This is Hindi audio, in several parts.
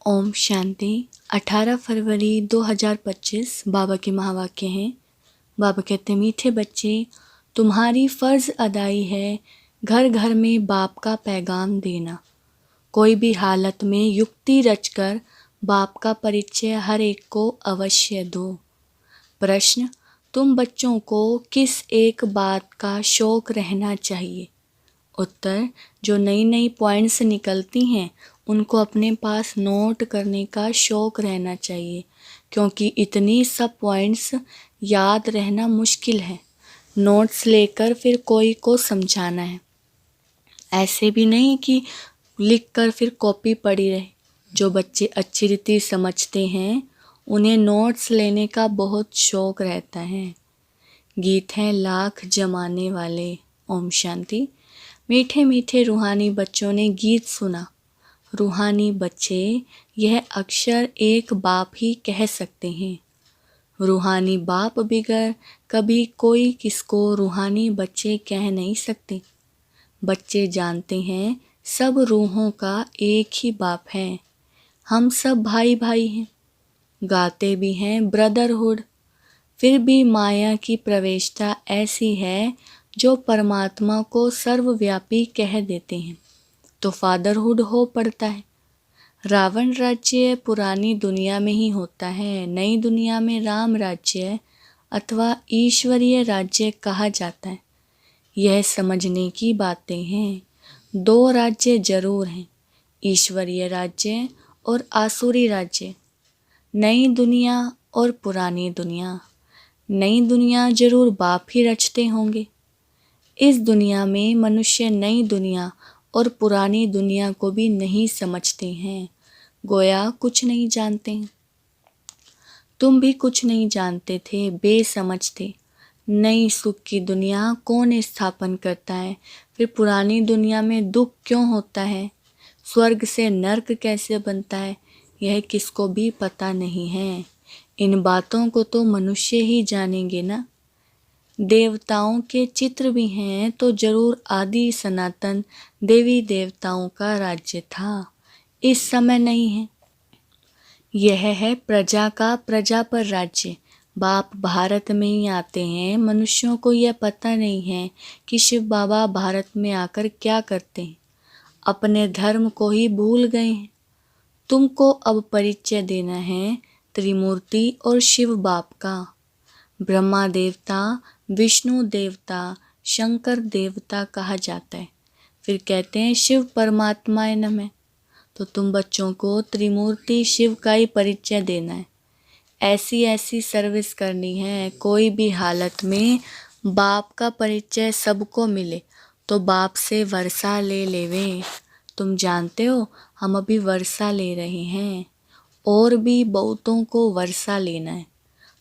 ओम शांति। 18 फरवरी 2025 बाबा के महावाक्य हैं। बाबा कहते, मीठे बच्चे, तुम्हारी फर्ज अदाई है घर घर में बाप का पैगाम देना। कोई भी हालत में युक्ति रचकर बाप का परिचय हर एक को अवश्य दो। प्रश्न, तुम बच्चों को किस एक बात का शौक रहना चाहिए? उत्तर, जो नई नई पॉइंट्स निकलती हैं उनको अपने पास नोट करने का शौक रहना चाहिए, क्योंकि इतनी सब पॉइंट्स याद रहना मुश्किल है। नोट्स लेकर फिर कोई को समझाना है, ऐसे भी नहीं कि लिखकर फिर कॉपी पड़ी रहे। जो बच्चे अच्छी रीति समझते हैं उन्हें नोट्स लेने का बहुत शौक रहता है। गीत हैं लाख जमाने वाले। ओम शांति। मीठे मीठे रूहानी बच्चों ने गीत सुना। रूहानी बच्चे यह अक्षर एक बाप ही कह सकते हैं। रूहानी बाप बिगर कभी कोई किसको रूहानी बच्चे कह नहीं सकते। बच्चे जानते हैं सब रूहों का एक ही बाप है, हम सब भाई भाई हैं। गाते भी हैं ब्रदरहुड, फिर भी माया की प्रवेशता ऐसी है जो परमात्मा को सर्वव्यापी कह देते हैं तो फादरहुड हो पड़ता है। रावण राज्य पुरानी दुनिया में ही होता है, नई दुनिया में राम राज्य अथवा ईश्वरीय राज्य कहा जाता है। यह समझने की बातें हैं। दो राज्य जरूर हैं, ईश्वरीय राज्य और आसुरी राज्य। नई दुनिया और पुरानी दुनिया। नई दुनिया जरूर बाप ही रचते होंगे। इस दुनिया में मनुष्य नई दुनिया और पुरानी दुनिया को भी नहीं समझते हैं, गोया कुछ नहीं जानते हैं। तुम भी कुछ नहीं जानते थे, बेसमझ थे। नई सुख की दुनिया कौन स्थापन करता है? फिर पुरानी दुनिया में दुख क्यों होता है? स्वर्ग से नर्क कैसे बनता है? यह किसको भी पता नहीं है। इन बातों को तो मनुष्य ही जानेंगे ना। देवताओं के चित्र भी हैं तो जरूर आदि सनातन देवी देवताओं का राज्य था, इस समय नहीं है। यह है प्रजा का प्रजा पर राज्य। बाप भारत में ही आते हैं, मनुष्यों को यह पता नहीं है कि शिव बाबा भारत में आकर क्या करते हैं। अपने धर्म को ही भूल गए हैं। तुमको अब परिचय देना है त्रिमूर्ति और शिव बाप का। ब्रह्मा देवता, विष्णु देवता, शंकर देवता कहा जाता है। फिर कहते हैं शिव परमात्माए नमः। तो तुम बच्चों को त्रिमूर्ति शिव का ही परिचय देना है। ऐसी ऐसी सर्विस करनी है, कोई भी हालत में बाप का परिचय सबको मिले तो बाप से वर्षा ले लेवे। तुम जानते हो हम अभी वर्षा ले रहे हैं, और भी बहुतों को वर्षा लेना है।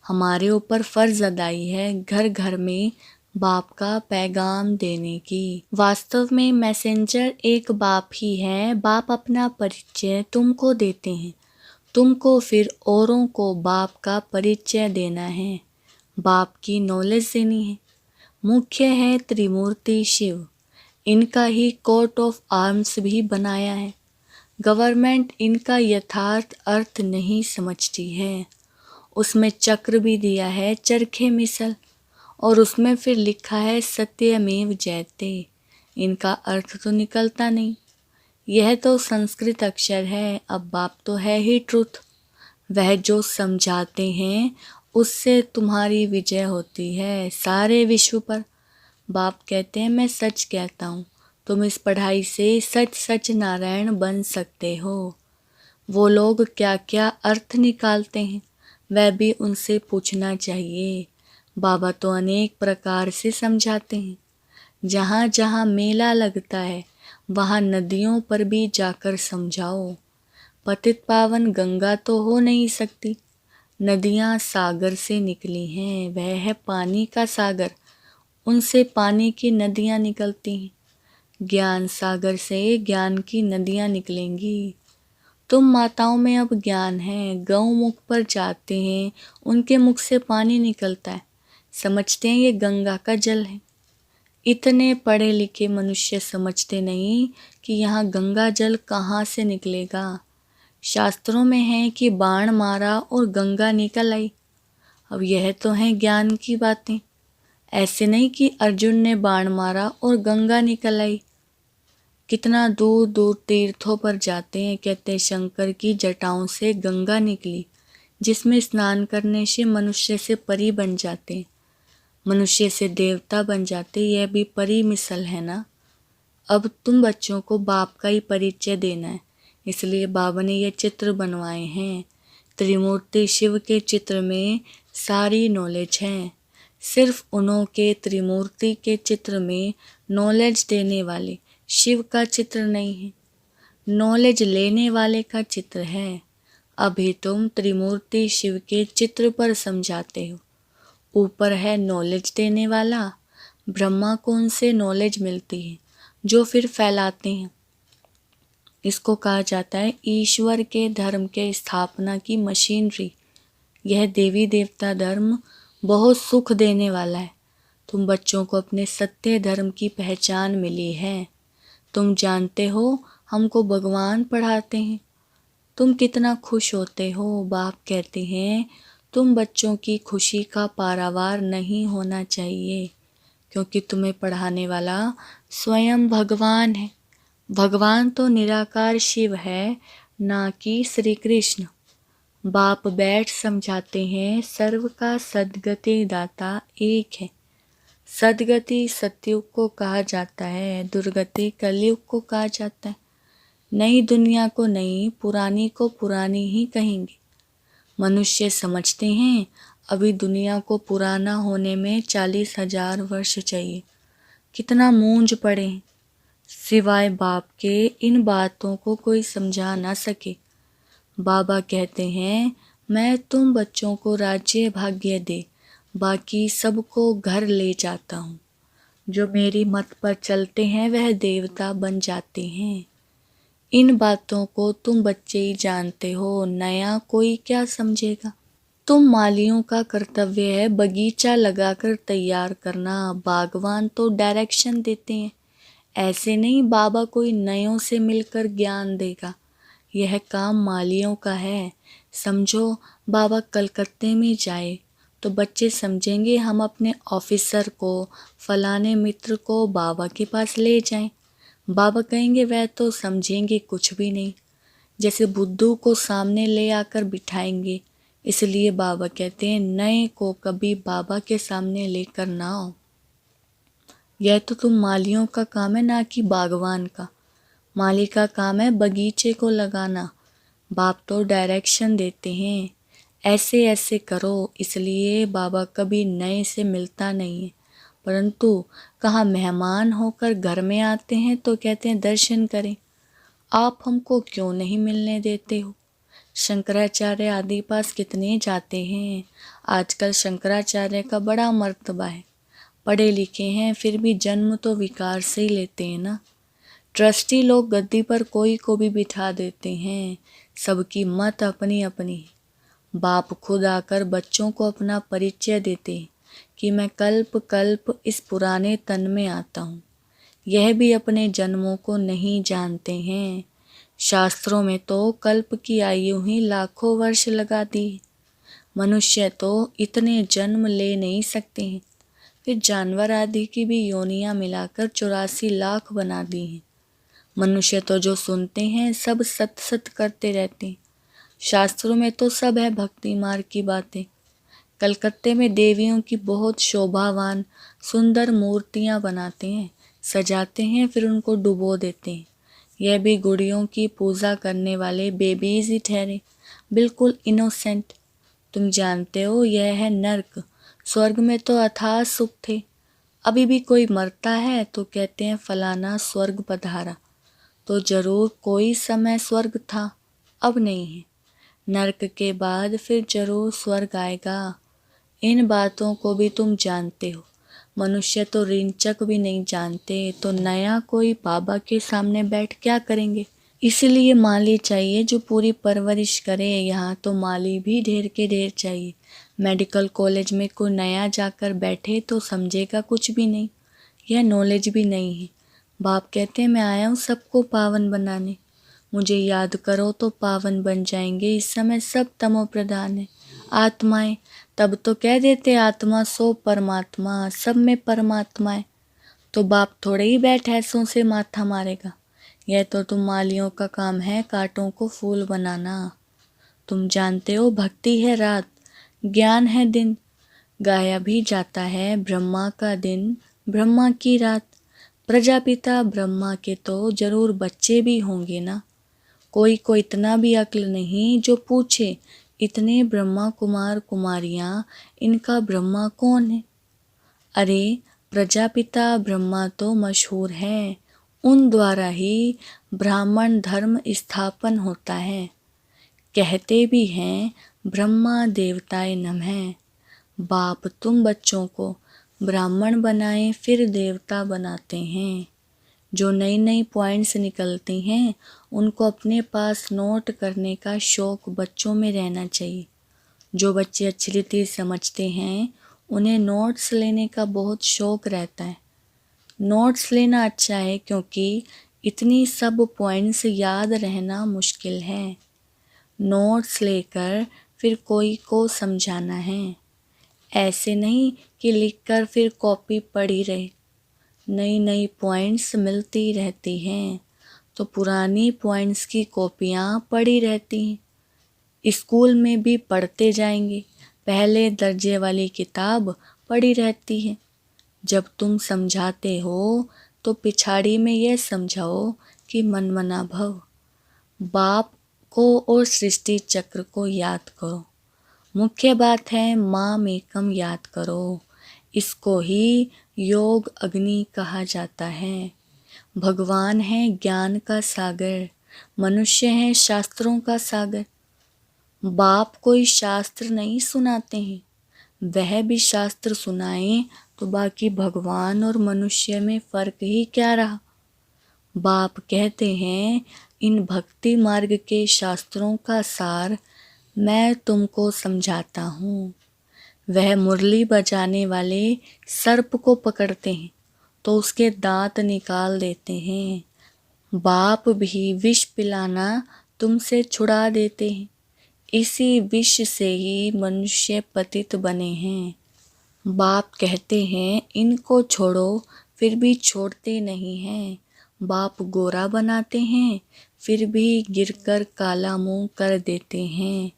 हमारे ऊपर फर्ज अदाई है घर घर में बाप का पैगाम देने की। वास्तव में मैसेंजर एक बाप ही है। बाप अपना परिचय तुमको देते हैं, तुमको फिर औरों को बाप का परिचय देना है, बाप की नॉलेज देनी है। मुख्य है त्रिमूर्ति शिव, इनका ही कोट ऑफ आर्म्स भी बनाया है। गवर्नमेंट इनका यथार्थ अर्थ नहीं समझती है। उसमें चक्र भी दिया है चरखे मिसल, और उसमें फिर लिखा है सत्यमेव जयते। इनका अर्थ तो निकलता नहीं। यह तो संस्कृत अक्षर है, अब बाप तो है ही ट्रुथ। वह जो समझाते हैं उससे तुम्हारी विजय होती है सारे विश्व पर। बाप कहते हैं मैं सच कहता हूँ, तुम इस पढ़ाई से सच सच नारायण बन सकते हो। वो लोग क्या क्या अर्थ निकालते हैं वह भी उनसे पूछना चाहिए। बाबा तो अनेक प्रकार से समझाते हैं। जहाँ जहाँ मेला लगता है वहाँ नदियों पर भी जाकर समझाओ। पतित पावन गंगा तो हो नहीं सकती, नदियाँ सागर से निकली हैं, वह है पानी का सागर, उनसे पानी की नदियाँ निकलती हैं। ज्ञान सागर से ज्ञान की नदियाँ निकलेंगी। तुम माताओं में अब ज्ञान है, गौमुख पर जाते हैं उनके मुख से पानी निकलता है, समझते हैं ये गंगा का जल है। इतने पढ़े लिखे मनुष्य समझते नहीं कि यहाँ गंगा जल कहाँ से निकलेगा। शास्त्रों में है कि बाण मारा और गंगा निकल आई। अब यह तो हैं ज्ञान की बातें, ऐसे नहीं कि अर्जुन ने बाण मारा और गंगा निकल आई। कितना दूर दूर तीर्थों पर जाते हैं, कहते हैं शंकर की जटाओं से गंगा निकली, जिसमें स्नान करने से मनुष्य से परी बन जाते हैं, मनुष्य से देवता बन जाते। यह भी परी मिसल है ना। अब तुम बच्चों को बाप का ही परिचय देना है, इसलिए बाबा ने ये चित्र बनवाए हैं। त्रिमूर्ति शिव के चित्र में सारी नॉलेज है। सिर्फ उन्हों के त्रिमूर्ति के चित्र में नॉलेज देने वाले शिव का चित्र नहीं है, नॉलेज लेने वाले का चित्र है। अभी तुम त्रिमूर्ति शिव के चित्र पर समझाते हो। ऊपर है नॉलेज देने वाला, ब्रह्मा को उनसे नॉलेज मिलती है जो फिर फैलाते हैं। इसको कहा जाता है ईश्वर के धर्म के स्थापना की मशीनरी। यह देवी देवता धर्म बहुत सुख देने वाला है। तुम बच्चों को अपने सत्य धर्म की पहचान मिली है। तुम जानते हो हमको भगवान पढ़ाते हैं। तुम कितना खुश होते हो। बाप कहते हैं तुम बच्चों की खुशी का पारावार नहीं होना चाहिए, क्योंकि तुम्हें पढ़ाने वाला स्वयं भगवान है। भगवान तो निराकार शिव है, ना कि श्री कृष्ण। बाप बैठ समझाते हैं सर्व का सद्गति दाता एक है। सद्गति सतयुग को कहा जाता है, दुर्गति कलयुग को कहा जाता है। नई दुनिया को नई, पुरानी को पुरानी ही कहेंगे। मनुष्य समझते हैं अभी दुनिया को पुराना होने में 40,000 वर्ष चाहिए। कितना मूंझ पड़े हैं। सिवाय बाप के इन बातों को कोई समझा ना सके। बाबा कहते हैं मैं तुम बच्चों को राज्य भाग्य दे, बाकी सबको घर ले जाता हूँ। जो मेरी मत पर चलते हैं वह देवता बन जाते हैं। इन बातों को तुम बच्चे ही जानते हो, नया कोई क्या समझेगा। तुम मालियों का कर्तव्य है बगीचा लगाकर तैयार करना। बागवान तो डायरेक्शन देते हैं, ऐसे नहीं बाबा कोई नयों से मिलकर ज्ञान देगा। यह काम मालियों का है। समझो बाबा कलकत्ते में जाए तो बच्चे समझेंगे हम अपने ऑफिसर को, फलाने मित्र को बाबा के पास ले जाएं। बाबा कहेंगे वह तो समझेंगे कुछ भी नहीं, जैसे बुद्धू को सामने ले आकर बिठाएंगे। इसलिए बाबा कहते हैं नए को कभी बाबा के सामने लेकर ना आओ। यह तो तुम मालियों का काम है, ना कि बागवान का। माली का काम है बगीचे को लगाना। बाप तो डायरेक्शन देते हैं, ऐसे ऐसे करो। इसलिए बाबा कभी नए से मिलता नहीं है, परंतु कहाँ मेहमान होकर घर में आते हैं तो कहते हैं दर्शन करें। आप हमको क्यों नहीं मिलने देते हो। शंकराचार्य आदि पास कितने जाते हैं। आजकल शंकराचार्य का बड़ा मर्तबा है। पढ़े लिखे हैं फिर भी जन्म तो विकार से ही लेते हैं ना। ट्रस्टी लोग गद्दी पर कोई को भी बिठा देते हैं, सबकी मत अपनी अपनी। बाप खुद आकर बच्चों को अपना परिचय देते हैं कि मैं कल्प कल्प इस पुराने तन में आता हूँ। यह भी अपने जन्मों को नहीं जानते हैं। शास्त्रों में तो कल्प की आयु ही लाखों वर्ष लगा दी। मनुष्य तो इतने जन्म ले नहीं सकते हैं, फिर जानवर आदि की भी योनियां मिलाकर 84 लाख बना दी हैं। मनुष्य तो जो सुनते हैं सब सत सत करते रहते हैं। शास्त्रों में तो सब है भक्ति मार्ग की बातें। कलकत्ते में देवियों की बहुत शोभावान सुंदर मूर्तियां बनाते हैं, सजाते हैं, फिर उनको डुबो देते हैं। यह भी गुड़ियों की पूजा करने वाले बेबीज ही ठहरे, बिल्कुल इनोसेंट। तुम जानते हो यह है नर्क। स्वर्ग में तो अथाह सुख थे। अभी भी कोई मरता है तो कहते हैं फलाना स्वर्ग पधारा, तो जरूर कोई समय स्वर्ग था, अब नहीं है। नर्क के बाद फिर जरूर स्वर्ग आएगा। इन बातों को भी तुम जानते हो। मनुष्य तो रिंचक भी नहीं जानते, तो नया कोई बाबा के सामने बैठ क्या करेंगे। इसलिए माली चाहिए जो पूरी परवरिश करे। यहाँ तो माली भी ढेर के ढेर चाहिए। मेडिकल कॉलेज में कोई नया जाकर बैठे तो समझेगा कुछ भी नहीं, यह नॉलेज भी नहीं है। बाप कहते हैं मैं आया हूँ सबको पावन बनाने। मुझे याद करो तो पावन बन जाएंगे। इस समय सब तमो प्रधान है। आत्माएं तब तो कह देते आत्मा सो परमात्मा, सब में परमात्मा है। तो बाप थोड़े ही बैठ ऐसों से माथा मारेगा। यह तो तुम मालियों का काम है कांटों को फूल बनाना। तुम जानते हो भक्ति है रात, ज्ञान है दिन। गाया भी जाता है ब्रह्मा का दिन, ब्रह्मा की रात। प्रजापिता ब्रह्मा के तो जरूर बच्चे भी होंगे ना। कोई को इतना भी अक्ल नहीं जो पूछे इतने ब्रह्मा कुमार कुमारियां, इनका ब्रह्मा कौन है। अरे प्रजापिता ब्रह्मा तो मशहूर है, उन द्वारा ही ब्राह्मण धर्म स्थापन होता है। कहते भी हैं ब्रह्मा देवताए नमः। बाप तुम बच्चों को ब्राह्मण बनाए फिर देवता बनाते हैं। जो नई नई पॉइंट्स निकलती हैं उनको अपने पास नोट करने का शौक बच्चों में रहना चाहिए। जो बच्चे अच्छी रीति समझते हैं उन्हें नोट्स लेने का बहुत शौक रहता है। नोट्स लेना अच्छा है क्योंकि इतनी सब पॉइंट्स याद रहना मुश्किल है। नोट्स लेकर फिर कोई को समझाना है। ऐसे नहीं कि लिखकर फिर कॉपी पड़ी रहे। नई नई पॉइंट्स मिलती रहती हैं तो पुरानी पॉइंट्स की कॉपियाँ पड़ी रहती हैं। स्कूल में भी पढ़ते जाएंगे, पहले दर्जे वाली किताब पड़ी रहती है। जब तुम समझाते हो तो पिछाड़ी में यह समझाओ कि मन मना भव। बाप को और सृष्टि चक्र को याद करो। मुख्य बात है माम एकम याद करो। इसको ही योग अग्नि कहा जाता है। भगवान है ज्ञान का सागर, मनुष्य है शास्त्रों का सागर। बाप कोई शास्त्र नहीं सुनाते हैं, वह भी शास्त्र सुनाएं तो बाकी भगवान और मनुष्य में फर्क ही क्या रहा। बाप कहते हैं इन भक्ति मार्ग के शास्त्रों का सार मैं तुमको समझाता हूँ। वह मुरली बजाने वाले सर्प को पकड़ते हैं तो उसके दांत निकाल देते हैं। बाप भी विष पिलाना तुमसे छुड़ा देते हैं। इसी विष से ही मनुष्य पतित बने हैं। बाप कहते हैं इनको छोड़ो, फिर भी छोड़ते नहीं हैं। बाप गोरा बनाते हैं फिर भी गिरकर काला मुंह कर देते हैं।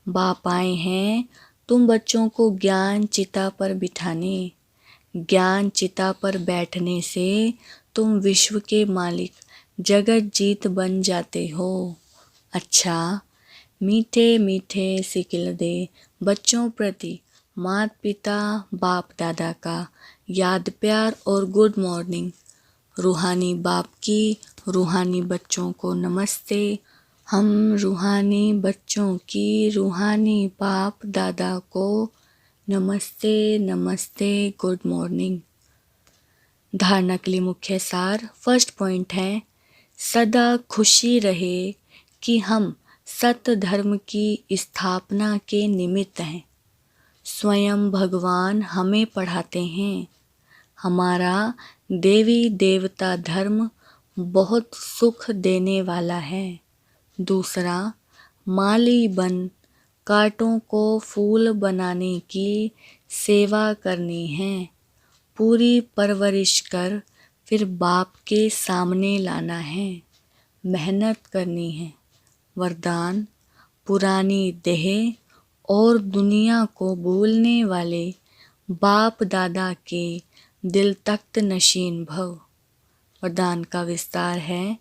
बाप आए हैं तुम बच्चों को ज्ञान चिता पर बिठाने। ज्ञान चिता पर बैठने से तुम विश्व के मालिक जगत जीत बन जाते हो। अच्छा, मीठे मीठे सिकिल दे बच्चों प्रति माता पिता बाप दादा का याद प्यार और गुड मॉर्निंग। रूहानी बाप की रूहानी बच्चों को नमस्ते। हम रूहानी बच्चों की रूहानी बाप दादा को नमस्ते नमस्ते गुड मॉर्निंग। धारणा के लिए मुख्य सार। फर्स्ट पॉइंट है सदा खुशी रहे कि हम सत्य धर्म की स्थापना के निमित्त हैं। स्वयं भगवान हमें पढ़ाते हैं। हमारा देवी देवता धर्म बहुत सुख देने वाला है। दूसरा, माली बन कांटों को फूल बनाने की सेवा करनी है। पूरी परवरिश कर फिर बाप के सामने लाना है। मेहनत करनी है। वरदान, पुरानी देह और दुनिया को भूलने वाले बाप दादा के दिल तख्त नशीन भव। वरदान का विस्तार है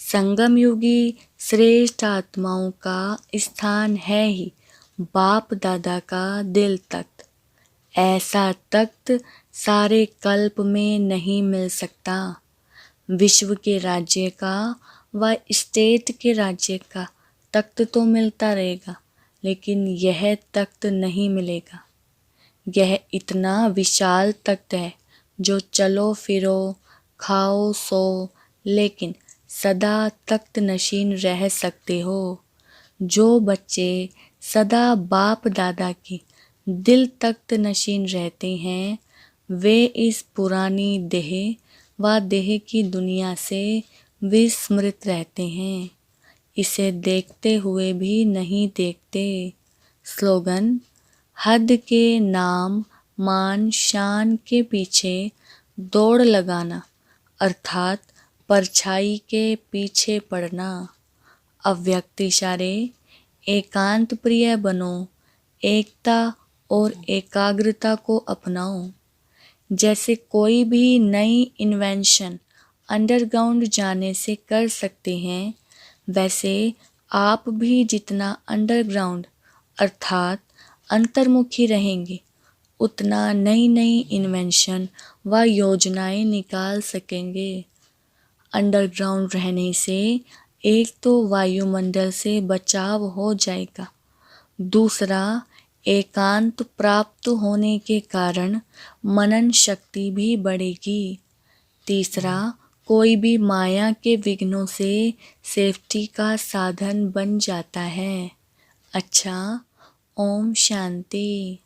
संगम युगी श्रेष्ठ आत्माओं का स्थान है ही बाप दादा का दिल तख्त। ऐसा तख्त सारे कल्प में नहीं मिल सकता। विश्व के राज्य का व स्टेट के राज्य का तख्त तो मिलता रहेगा लेकिन यह तख्त नहीं मिलेगा। यह इतना विशाल तख्त है जो चलो फिरो खाओ सो लेकिन सदा तख्त नशीन रह सकते हो। जो बच्चे सदा बाप दादा की दिल तख्त नशीन रहते हैं वे इस पुरानी देह व देह की दुनिया से विस्मृत रहते हैं। इसे देखते हुए भी नहीं देखते। स्लोगन: हद के नाम मान शान के पीछे दौड़ लगाना, अर्थात परछाई के पीछे पड़ना। अव्यक्त इशारे: एकांत प्रिय बनो, एकता और एकाग्रता को अपनाओ। जैसे कोई भी नई इन्वेंशन अंडरग्राउंड जाने से कर सकते हैं, वैसे आप भी जितना अंडरग्राउंड अर्थात अंतर्मुखी रहेंगे, उतना नई नई इन्वेंशन व योजनाएं निकाल सकेंगे। अंडरग्राउंड रहने से एक तो वायुमंडल से बचाव हो जाएगा, दूसरा एकांत प्राप्त होने के कारण मनन शक्ति भी बढ़ेगी, तीसरा कोई भी माया के विघ्नों से सेफ्टी का साधन बन जाता है। अच्छा, ओम शांति।